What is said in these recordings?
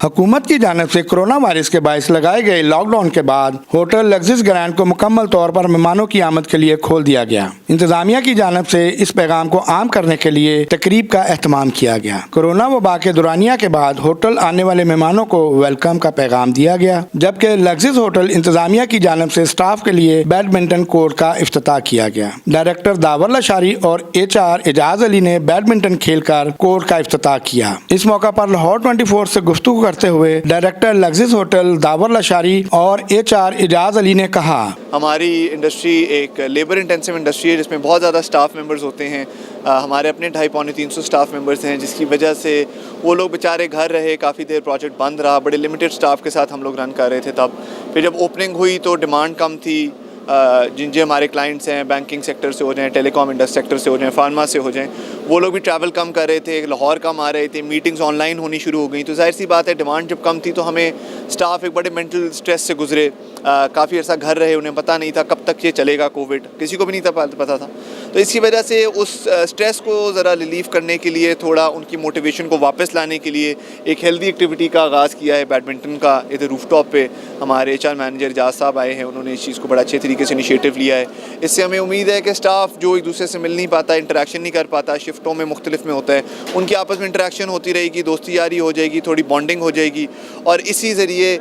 हुकूमत की जानिब से कोरोना वायरस के बायस लगाए गए लॉकडाउन के बाद होटल लग्जरियस ग्रैंड को मुकम्मल तौर पर मेहमानों की आमद के लिए खोल दिया गया। इंतजामिया की जानिब से इस पैगाम को आम करने के लिए तकरीब का एहतमाम किया गया। कोरोना वबा के दौरानिया के बाद होटल आने वाले मेहमानों को वेलकम का पैगाम दिया गया, जबकि लग्जरियस होटल इंतजामिया की जानिब से स्टाफ के लिए बैडमिंटन कोर्ट का इफ्तिताह किया गया। डायरेक्टर दावर लशारी और HR एजाज अली ने बैडमिंटन खेलकर कोर्ट का इफ्तिताह किया। इस मौका पर लाहौर 24 से गुफ्तगू करते हुए director luxurious hotel the power Lashari और HR एजाज अली ने कहा, हमारी इंडस्ट्री एक लेबर इंटेंसिव इंडस्ट्री है जिसमें बहुत ज़्यादा स्टाफ मेंबर्स होते हैं। हमारे अपने 250-300 स्टाफ मेंबर्स हैं, जिसकी वजह से वो लोग बेचारे घर रहे, काफ़ी देर प्रोजेक्ट बंद रहा, बड़े लिमिटेड स्टाफ के साथ हम लोग रन कर रहे थे। तब फिर जब ओपनिंग हुई तो डिमांड कम थी। जिन हमारे क्लाइंट्स हैं, बैंकिंग सेक्टर से हो जाएं, टेलीकॉम इंडस्ट्री सेक्टर से हो जाएं, फार्मा से हो जाएं, वो लोग भी ट्रैवल कम कर रहे थे, लाहौर कम आ रहे थे, मीटिंग्स ऑनलाइन होनी शुरू हो गई। तो जाहिर सी बात है, डिमांड जब कम थी तो हमें स्टाफ एक बड़े मेंटल स्ट्रेस से गुजरे। काफ़ी अर्सा घर रहे, उन्हें पता नहीं था कब तक ये चलेगा कोविड, किसी को भी नहीं पता था। तो इसकी वजह से उस स्ट्रेस को ज़रा रिलीफ करने के लिए, थोड़ा उनकी मोटिवेशन को वापस लाने के लिए एक हेल्दी एक्टिविटी का आगाज़ किया है बैडमिंटन का। इधर रूफटॉप पे हमारे HR मैनेजर एजाज साहब आए हैं, उन्होंने इस चीज़ को बड़ा अच्छे तरीके से इनिशिएटिव लिया है। इससे हमें उम्मीद है कि स्टाफ जो एक दूसरे से मिल नहीं पाता, इंटरेक्शन नहीं कर पाता, शिफ्टों में मुख्तलिफ में होता है, उनकी आपस में इंटरेक्शन होती रहेगी, दोस्ती यारी हो जाएगी, थोड़ी बॉन्डिंग हो जाएगी और इसी ज़रिए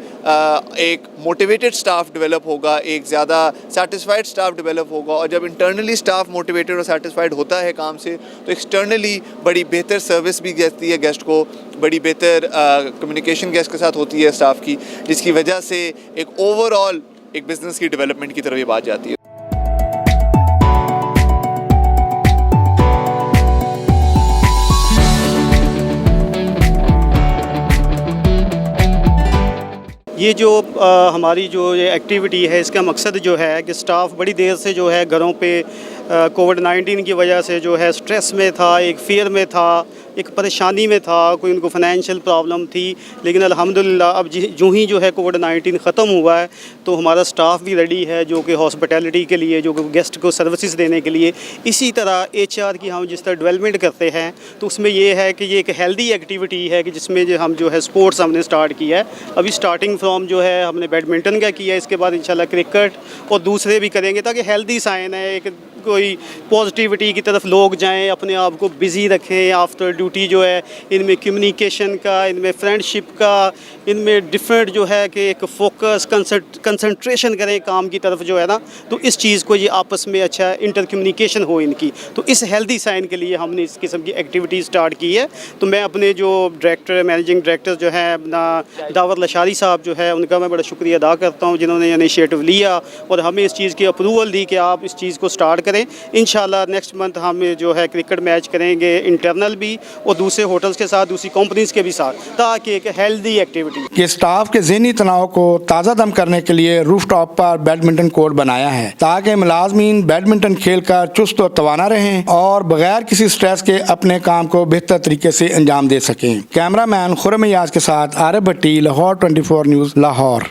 एक मोटिवेटेड स्टाफ डेवलप होगा, एक ज़्यादा सेटिस्फाइड स्टाफ डेवलप होगा। और जब इंटरनली स्टाफ मोटिवेटेड और सेटिस्फाइड होता है काम से, तो एक्सटर्नली बड़ी बेहतर सर्विस भी देती है गेस्ट को, बड़ी बेहतर कम्युनिकेशन गेस्ट के साथ होती है स्टाफ की, जिसकी वजह से एक ओवरऑल एक बिज़नेस की डेवलपमेंट की तरफ ये बात जाती है। ये जो हमारी जो ये एक्टिविटी है, इसका मकसद जो है कि स्टाफ बड़ी देर से जो है घरों पे कोविड-19 की वजह से जो है स्ट्रेस में था, एक फियर में था, एक परेशानी में था, कोई उनको फाइनेंशियल प्रॉब्लम थी। लेकिन अल्हम्दुलिल्लाह अब जो ही जो है कोविड-19 ख़त्म हुआ है तो हमारा स्टाफ भी रेडी है, जो कि हॉस्पिटैलिटी के लिए, जो गेस्ट को सर्विसेज देने के लिए। इसी तरह HR की हम जिस तरह डेवलपमेंट करते हैं तो उसमें ये है कि ये एक हेल्दी एक्टिविटी है कि जिसमें जो हम जो है स्पोर्ट्स हमने स्टार्ट किया है। अभी स्टार्टिंग फ्रॉम जो है हमने बैडमिंटन का किया है, इसके बाद इंशाल्लाह क्रिकेट और दूसरे भी करेंगे, ताकि हेल्दी साइन है, एक कोई पॉजिटिविटी की तरफ लोग जाएं, अपने आप को बिज़ी रखें आफ्टर ड्यूटी जो है। इनमें कम्युनिकेशन का, इनमें फ्रेंडशिप का, इनमें डिफरेंट जो है कि एक फोकस कंसंट्रेशन करें काम की तरफ जो है ना, तो इस चीज़ को ये आपस में अच्छा इंटर कम्युनिकेशन हो इनकी। तो इस हेल्दी साइन के लिए हमने इस किस्म की एक्टिविटी स्टार्ट की है। तो मैं अपने जो डायरेक्टर, मैनेजिंग डायरेक्टर जो है अपना दावर लशारी साहब जो है, उनका मैं बड़ा शुक्रिया अदा करता हूँ, जिन्होंने ये इनिशिएटिव लिया और हमें इस चीज़ की अप्रूवल दी कि आप इस चीज़ को स्टार्ट करें। इंशाल्लाह नेक्स्ट मंथ हम जो है क्रिकेट मैच करेंगे, इंटरनल भी और दूसरे होटल्स के साथ, दूसरी कंपनीज के भी साथ, ताकि एक हेल्दी एक्टिविटी कि स्टाफ के ज़हनी तनाव को ताज़ा दम करने के लिए रूफटॉप पर बैडमिंटन कोर्ट बनाया है, ताकि मुलाजमीन बैडमिंटन खेलकर चुस्त और तवाना रहें और बगैर किसी स्ट्रेस के अपने काम को बेहतर तरीके से अंजाम दे सकें। कैमरामैन खुर्रम याज के साथ आरिफ भट्टी, लाहौर 24 न्यूज़, लाहौर।